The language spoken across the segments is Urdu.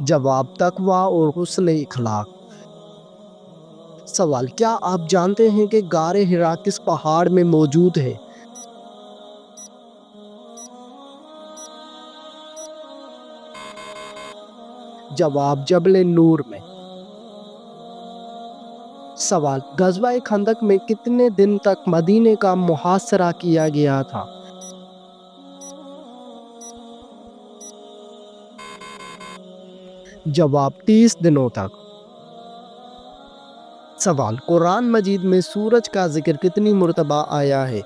جواب: تقوی اور حسن اخلاق۔ سوال: کیا آپ جانتے ہیں کہ غار حرا کس پہاڑ میں موجود ہے؟ جواب: جبل نور میں۔ سوال: غزوہ خندق میں کتنے دن تک مدینے کا محاصرہ کیا گیا تھا؟ جواب: 30 دنوں تک۔ سوال: قرآن مجید میں سورج کا ذکر کتنی مرتبہ آیا ہے؟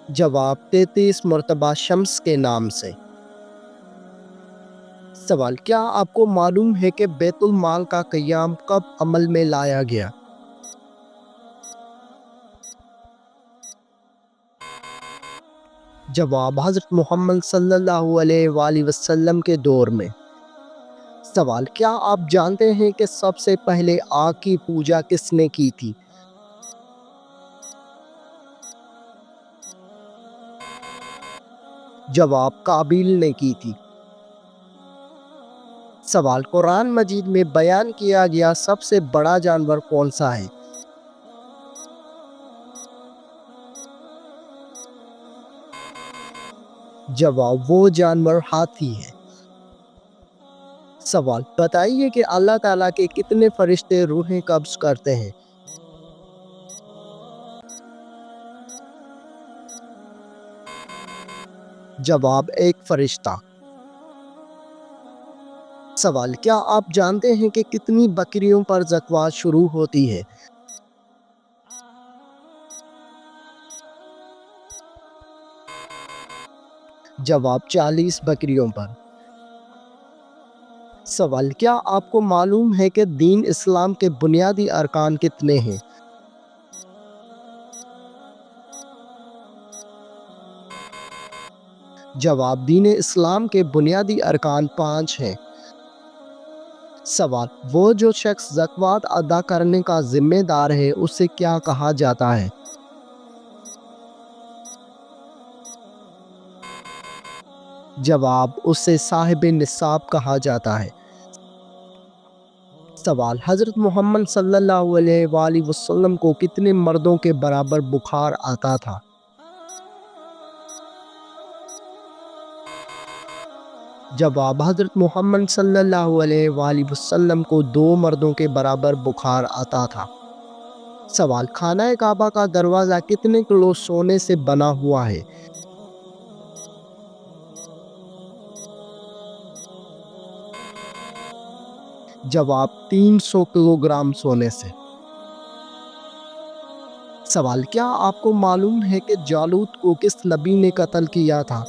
جواب: 33 مرتبہ شمس کے نام سے۔ سوال: کیا آپ کو معلوم ہے کہ بیت المال کا قیام کب عمل میں لایا گیا؟ جواب: حضرت محمد صلی اللہ علیہ وآلہ وسلم کے دور میں۔ سوال: کیا آپ جانتے ہیں کہ سب سے پہلے آگ کی پوجا کس نے کی تھی؟ جواب: قابیل نے کی تھی۔ سوال: قرآن مجید میں بیان کیا گیا سب سے بڑا جانور کون سا ہے؟ جواب: وہ جانور ہاتھی ہے۔ سوال: بتائیے کہ اللہ تعالیٰ کے کتنے فرشتے روحیں قبض کرتے ہیں؟ جواب: ایک فرشتہ۔ سوال: کیا آپ جانتے ہیں کہ کتنی بکریوں پر زکوٰۃ شروع ہوتی ہے؟ جواب: 40 بکریوں پر۔ سوال: کیا آپ کو معلوم ہے کہ دین اسلام کے بنیادی ارکان کتنے ہیں؟ جواب: دین اسلام کے بنیادی ارکان 5 ہیں۔ سوال: وہ جو شخص زکوٰۃ ادا کرنے کا ذمہ دار ہے اسے کیا کہا جاتا ہے؟ جواب: اسے صاحب نصاب کہا جاتا ہے۔ سوال: حضرت محمد صلی اللہ علیہ وآلہ وسلم کو کتنے مردوں کے برابر بخار آتا تھا؟ جواب: حضرت محمد صلی اللہ علیہ وآلہ وسلم کو 2 مردوں کے برابر بخار آتا تھا۔ سوال: خانہ کعبہ کا دروازہ کتنے کلو سونے سے بنا ہوا ہے؟ جواب: 300 کلو گرام سونے سے۔ سوال: کیا آپ کو معلوم ہے کہ جالوت کو کس نبی نے قتل کیا تھا؟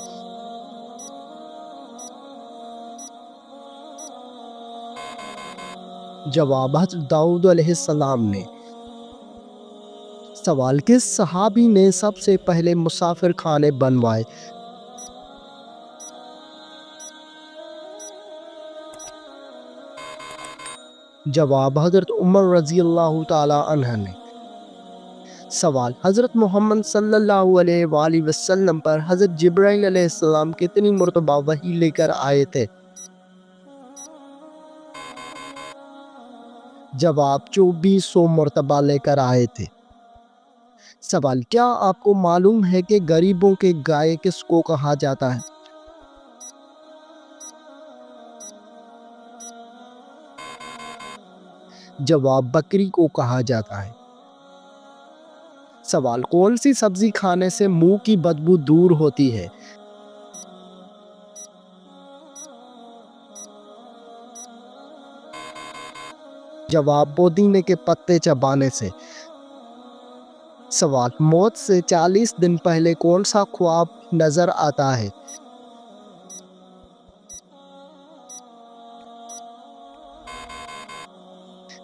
جواب: حضرت داؤد علیہ السلام نے۔ سوال: کس صحابی نے سب سے پہلے مسافر خانے بنوائے؟ جواب: حضرت عمر رضی اللہ تعالیٰ عنہ نے۔ سوال: حضرت محمد صلی اللہ علیہ وآلہ وسلم پر حضرت جبرائیل علیہ السلام کتنی مرتبہ وحی لے کر آئے تھے؟ جواب: 2400 مرتبہ لے کر آئے تھے۔ سوال: کیا آپ کو معلوم ہے کہ غریبوں کے گائے کس کو کہا جاتا ہے؟ جواب: بکری کو کہا جاتا ہے۔ سوال: کون سی سبزی کھانے سے منہ کی بدبو دور ہوتی ہے؟ جواب: پودینے کے پتے چبانے سے۔ سوال: موت سے 40 دن پہلے کون سا خواب نظر آتا ہے؟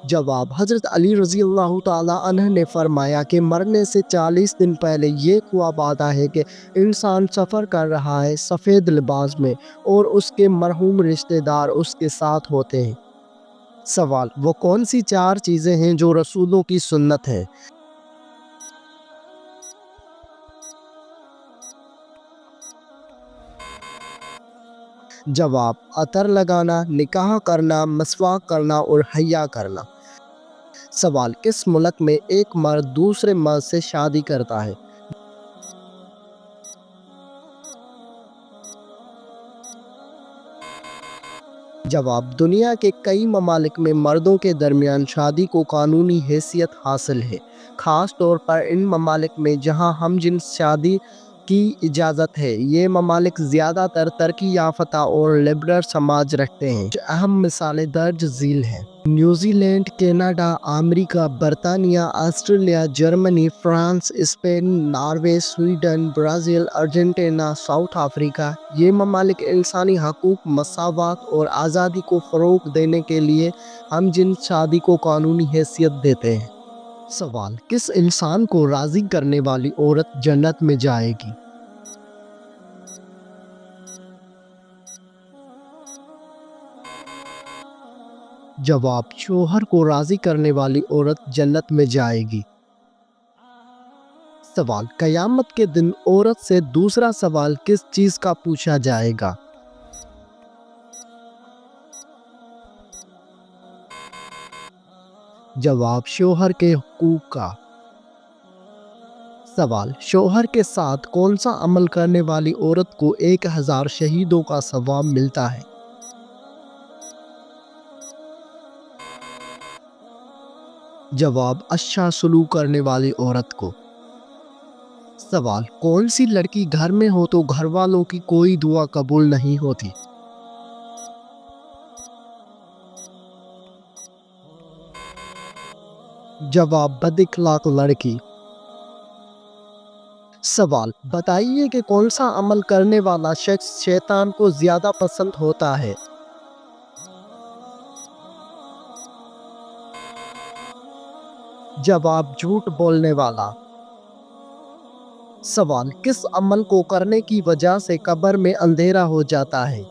جواب: حضرت علی رضی اللہ تعالیٰ عنہ نے فرمایا کہ مرنے سے 40 دن پہلے یہ خواب آتا ہے کہ انسان سفر کر رہا ہے سفید لباس میں اور اس کے مرحوم رشتہ دار اس کے ساتھ ہوتے ہیں۔ سوال: وہ کون سی 4 چیزیں ہیں جو رسولوں کی سنت ہیں؟ جواب: عطر لگانا، نکاح کرنا، مسواک کرنا اور حیا کرنا۔ سوال: کس ملک میں ایک مرد دوسرے مرد سے شادی کرتا ہے؟ جواب: دنیا کے کئی ممالک میں مردوں کے درمیان شادی کو قانونی حیثیت حاصل ہے، خاص طور پر ان ممالک میں جہاں ہم جنس شادی کی اجازت ہے۔ یہ ممالک زیادہ تر ترقی یافتہ اور لبرل سماج رکھتے ہیں۔ کچھ اہم مثالیں درج ذیل ہیں: نیوزی لینڈ، کینیڈا، امریکہ، برطانیہ، Australia, Germany, France, Spain, Norway, Sweden, Brazil, Argentina, South Africa. یہ ممالک انسانی حقوق، مساوات اور آزادی کو فروغ دینے کے لیے ہم جنس شادی کو قانونی حیثیت دیتے ہیں۔ سوال: کس انسان کو راضی کرنے والی عورت جنت میں جائے گی؟ جواب: شوہر کو راضی کرنے والی عورت جنت میں جائے گی۔ سوال: قیامت کے دن عورت سے دوسرا سوال کس چیز کا پوچھا جائے گا؟ جواب: شوہر کے حقوق کا۔ سوال: شوہر کے ساتھ کون سا عمل کرنے والی عورت کو 1000 شہیدوں کا ثواب ملتا ہے؟ جواب: اچھا سلوک کرنے والی عورت کو۔ سوال: کون سی لڑکی گھر میں ہو تو گھر والوں کی کوئی دعا قبول نہیں ہوتی؟ جواب: بد اخلاق لڑکی۔ سوال: بتائیے کہ کون سا عمل کرنے والا شخص شیطان کو زیادہ پسند ہوتا ہے؟ جواب: جھوٹ بولنے والا۔ سوال: کس عمل کو کرنے کی وجہ سے قبر میں اندھیرا ہو جاتا ہے؟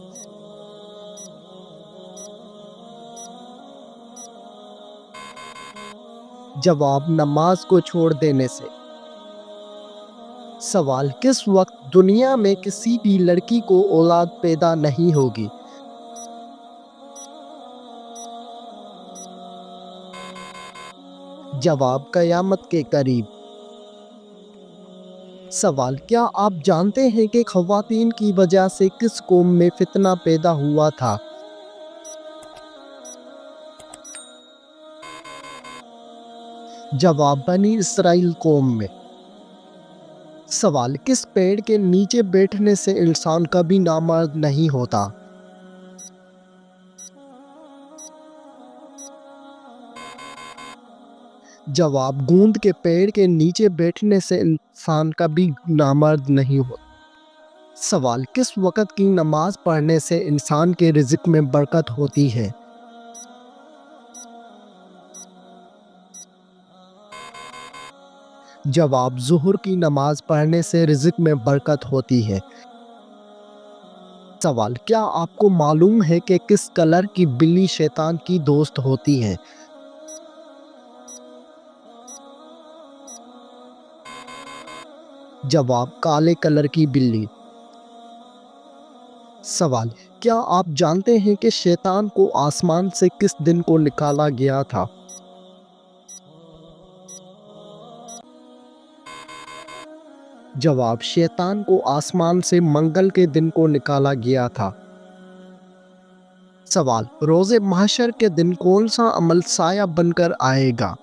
جواب: نماز کو چھوڑ دینے سے۔ سوال: کس وقت دنیا میں کسی بھی لڑکی کو اولاد پیدا نہیں ہوگی؟ جواب: قیامت کے قریب۔ سوال: کیا آپ جانتے ہیں کہ خواتین کی وجہ سے کس قوم میں فتنہ پیدا ہوا تھا؟ جواب: بنی اسرائیل قوم میں۔ سوال: کس پیڑ کے نیچے بیٹھنے سے انسان کبھی نامرد نہیں ہوتا؟ جواب: گوند کے پیڑ کے نیچے بیٹھنے سے انسان کبھی نامرد نہیں ہوتا۔ سوال: کس وقت کی نماز پڑھنے سے انسان کے رزق میں برکت ہوتی ہے؟ جواب: ظہر کی نماز پڑھنے سے رزق میں برکت ہوتی ہے۔ سوال: کیا آپ کو معلوم ہے کہ کس کلر کی بلی شیطان کی دوست ہوتی ہے؟ جواب: کالے کلر کی بلی۔ سوال: کیا آپ جانتے ہیں کہ شیطان کو آسمان سے کس دن کو نکالا گیا تھا؟ جواب: شیطان کو آسمان سے منگل کے دن کو نکالا گیا تھا۔ سوال: روز محشر کے دن کون سا عمل سایہ بن کر آئے گا؟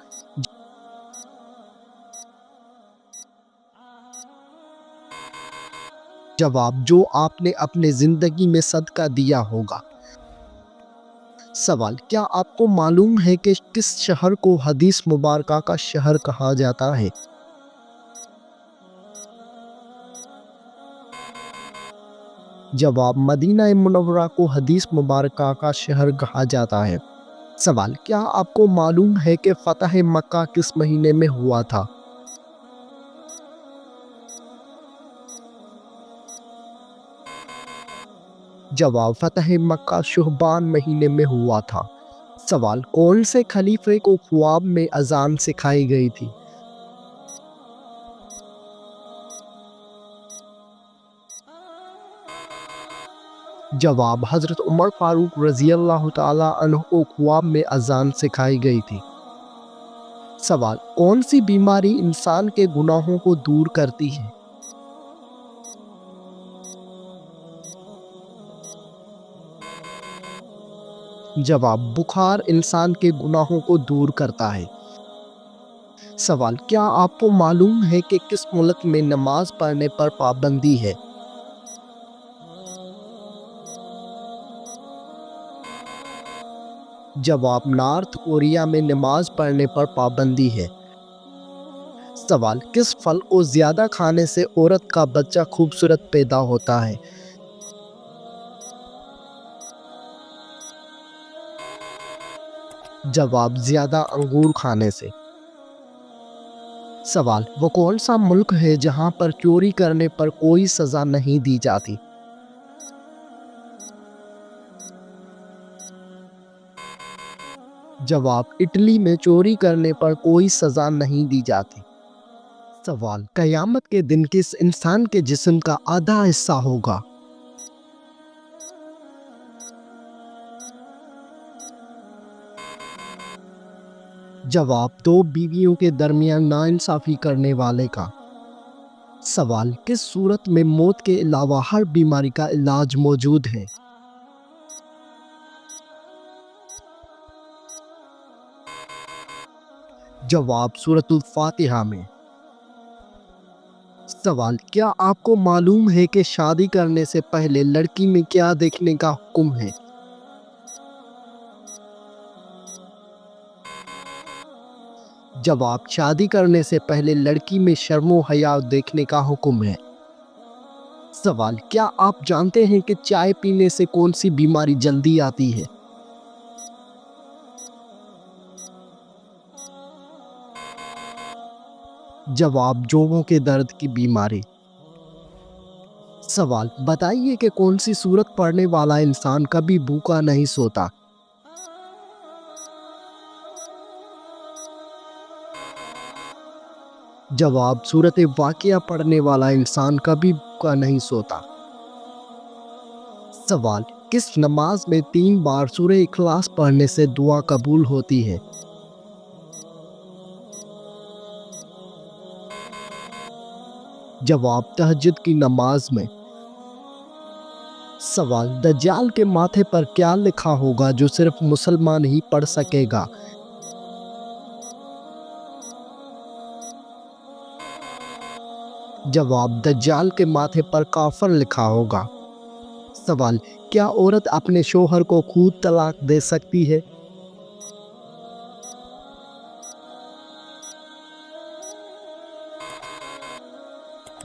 جواب: جو آپ نے اپنے زندگی میں صدقہ دیا ہوگا۔ سوال: کیا آپ کو معلوم ہے کہ کس شہر کو حدیث مبارکہ کا شہر کہا جاتا ہے؟ جواب: مدینہ منورہ کو حدیث مبارکہ کا شہر کہا جاتا ہے۔ سوال: کیا آپ کو معلوم ہے کہ فتح مکہ کس مہینے میں ہوا تھا؟ جواب: فتح مکہ شعبان مہینے میں ہوا تھا۔ سوال: کون سے خلیفے کو خواب میں اذان سکھائی گئی تھی؟ جواب: حضرت عمر فاروق رضی اللہ تعالیٰ عنہ کو خواب میں اذان سکھائی گئی تھی۔ سوال: کون سی بیماری انسان کے گناہوں کو دور کرتی ہے؟ جواب: بخار انسان کے گناہوں کو دور کرتا ہے۔ سوال: کیا آپ کو معلوم ہے کہ کس ملک میں نماز پڑھنے پر پابندی ہے؟ جواب: نارتھ کوریا میں نماز پڑھنے پر پابندی ہے۔ سوال: کس پھل کو زیادہ کھانے سے عورت کا بچہ خوبصورت پیدا ہوتا ہے؟ جواب: زیادہ انگور کھانے سے۔ سوال: وہ کون سا ملک ہے جہاں پر چوری کرنے پر کوئی سزا نہیں دی جاتی؟ جواب: اٹلی میں چوری کرنے پر کوئی سزا نہیں دی جاتی۔ سوال: قیامت کے دن کس انسان کے جسم کا آدھا حصہ ہوگا؟ جواب: دو بیویوں کے درمیان ناانصافی کرنے والے کا۔ سوال: کس صورت میں موت کے علاوہ ہر بیماری کا علاج موجود ہے؟ جواب: سورۃ الفاتحہ میں۔ سوال: کیا آپ کو معلوم ہے کہ شادی کرنے سے پہلے لڑکی میں کیا دیکھنے کا حکم ہے؟ جواب: شادی کرنے سے پہلے لڑکی میں شرم و حیا دیکھنے کا حکم ہے۔ سوال: کیا آپ جانتے ہیں کہ چائے پینے سے کون سی بیماری جلدی آتی ہے؟ جواب: جوڑوں کے درد کی بیماری۔ سوال: بتائیے کہ کون سی سورت پڑھنے والا انسان کبھی بھوکا نہیں سوتا؟ جواب: سورۃ واقعہ پڑھنے والا انسان کبھی بھوکا نہیں سوتا۔ سوال: کس نماز میں 3 بار سورہ اخلاص پڑھنے سے دعا قبول ہوتی ہے؟ جواب: تہجد کی نماز میں۔ سوال: دجال کے ماتھے پر کیا لکھا ہوگا جو صرف مسلمان ہی پڑھ سکے گا؟ جواب: دجال کے ماتھے پر کافر لکھا ہوگا۔ سوال: کیا عورت اپنے شوہر کو خود طلاق دے سکتی ہے؟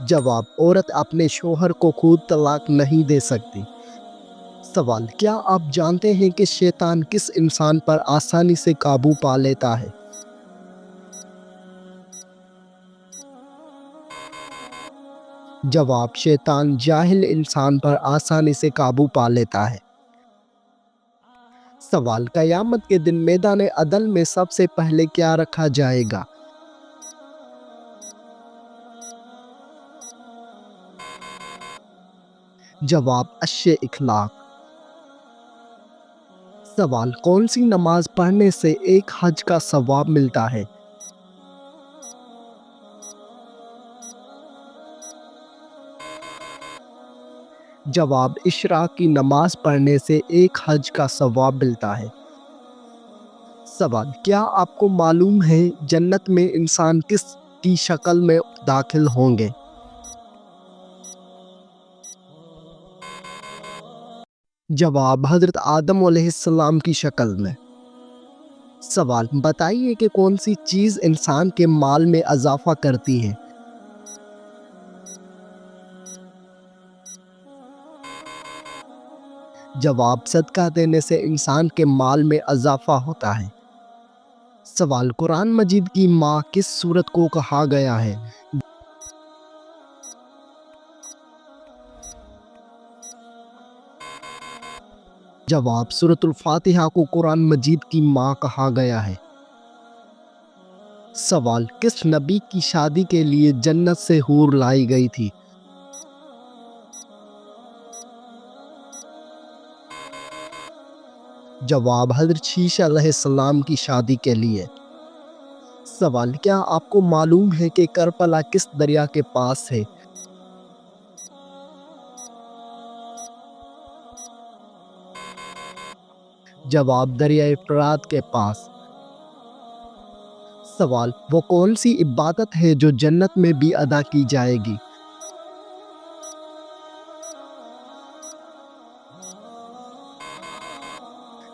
جواب: عورت اپنے شوہر کو خود طلاق نہیں دے سکتی۔ سوال: کیا آپ جانتے ہیں کہ شیطان کس انسان پر آسانی سے قابو پا لیتا ہے؟ جواب: شیطان جاہل انسان پر آسانی سے قابو پا لیتا ہے۔ سوال: قیامت کے دن میدان عدل میں سب سے پہلے کیا رکھا جائے گا؟ جواب: اچھے اخلاق۔ سوال: کون سی نماز پڑھنے سے ایک حج کا ثواب ملتا ہے؟ جواب: اشراق کی نماز پڑھنے سے ایک حج کا ثواب ملتا ہے۔ سوال: کیا آپ کو معلوم ہے جنت میں انسان کس کی شکل میں داخل ہوں گے؟ جواب: حضرت آدم علیہ السلام کی شکل میں۔ سوال: بتائیے کہ کون سی چیز انسان کے مال میں اضافہ کرتی ہے؟ جواب: صدقہ دینے سے انسان کے مال میں اضافہ ہوتا ہے۔ سوال: قرآن مجید کی ماں کس سورت کو کہا گیا ہے؟ جواب: سورۃ الفاتحہ کو قرآن مجید کی ماں کہا گیا ہے۔ سوال: کس نبی کی شادی کے لیے جنت سے حور لائی گئی تھی؟ جواب حضرت شیشہ علیہ السلام کی شادی کے لیے۔ سوال، کیا آپ کو معلوم ہے کہ کربلا کس دریا کے پاس ہے؟ جواب، دریائے فرات کے پاس۔ سوال، وہ کون سی عبادت ہے جو جنت میں بھی ادا کی جائے گی؟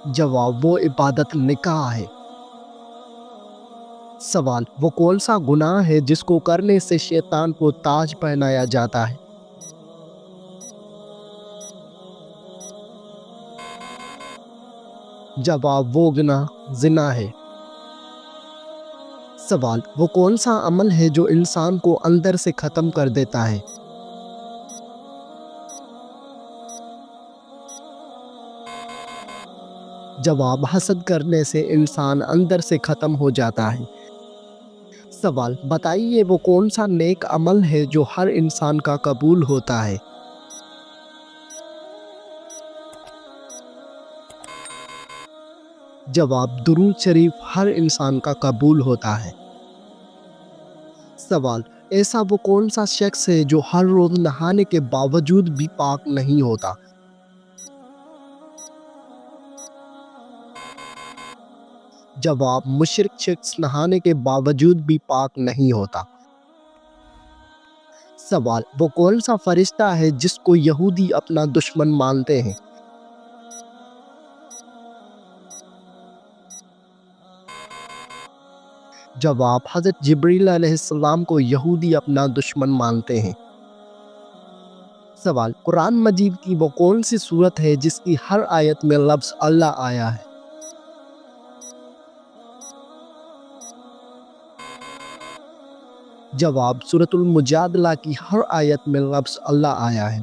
جواب، وہ عبادت نکاح ہے۔ سوال، وہ کون سا گناہ ہے جس کو کرنے سے شیطان کو تاج پہنایا جاتا ہے؟ جواب، وہ گناہ زنا ہے۔ سوال، وہ کون سا عمل ہے جو انسان کو اندر سے ختم کر دیتا ہے؟ جواب، حسد کرنے سے انسان اندر سے ختم ہو جاتا ہے۔ سوال، بتائیے وہ کون سا نیک عمل ہے جو ہر انسان کا قبول ہوتا ہے؟ جواب، درود شریف ہر انسان کا قبول ہوتا ہے۔ سوال، ایسا وہ کون سا شخص ہے جو ہر روز نہانے کے باوجود بھی پاک نہیں ہوتا؟ جواب، مشرک شخص نہانے کے باوجود بھی پاک نہیں ہوتا۔ سوال، وہ کون سا فرشتہ ہے جس کو یہودی اپنا دشمن مانتے ہیں؟ جواب، حضرت جبریل علیہ السلام کو یہودی اپنا دشمن مانتے ہیں۔ سوال، قرآن مجید کی وہ کون سی سورت ہے جس کی ہر آیت میں لفظ اللہ آیا ہے؟ جواب، سورۃ المجادلہ کی ہر آیت میں لفظ اللہ آیا ہے۔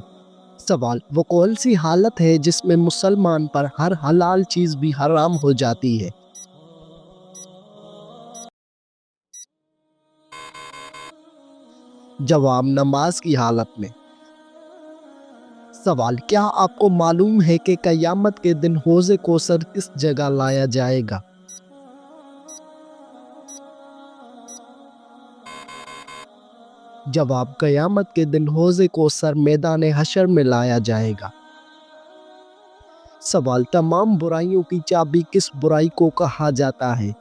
سوال، وہ کون سی حالت ہے جس میں مسلمان پر ہر حلال چیز بھی حرام ہو جاتی ہے؟ جواب، نماز کی حالت میں۔ سوال، کیا آپ کو معلوم ہے کہ قیامت کے دن حوض کوثر کس جگہ لایا جائے گا؟ جواب، قیامت کے دن حوض کوثر میدان حشر میں لایا جائے گا۔ سوال، تمام برائیوں کی چابی کس برائی کو کہا جاتا ہے؟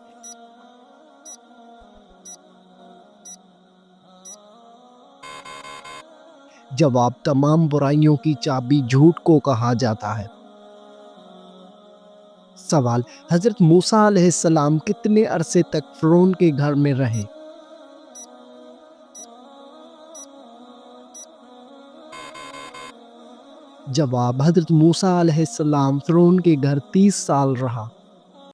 جواب، تمام برائیوں کی چابی جھوٹ کو کہا جاتا ہے۔ سوال، حضرت موسیٰ علیہ السلام کتنے عرصے تک فرعون کے گھر میں رہے؟ جواب، حضرت موسیٰ علیہ السلام فرعون کے گھر 30 سال رہا۔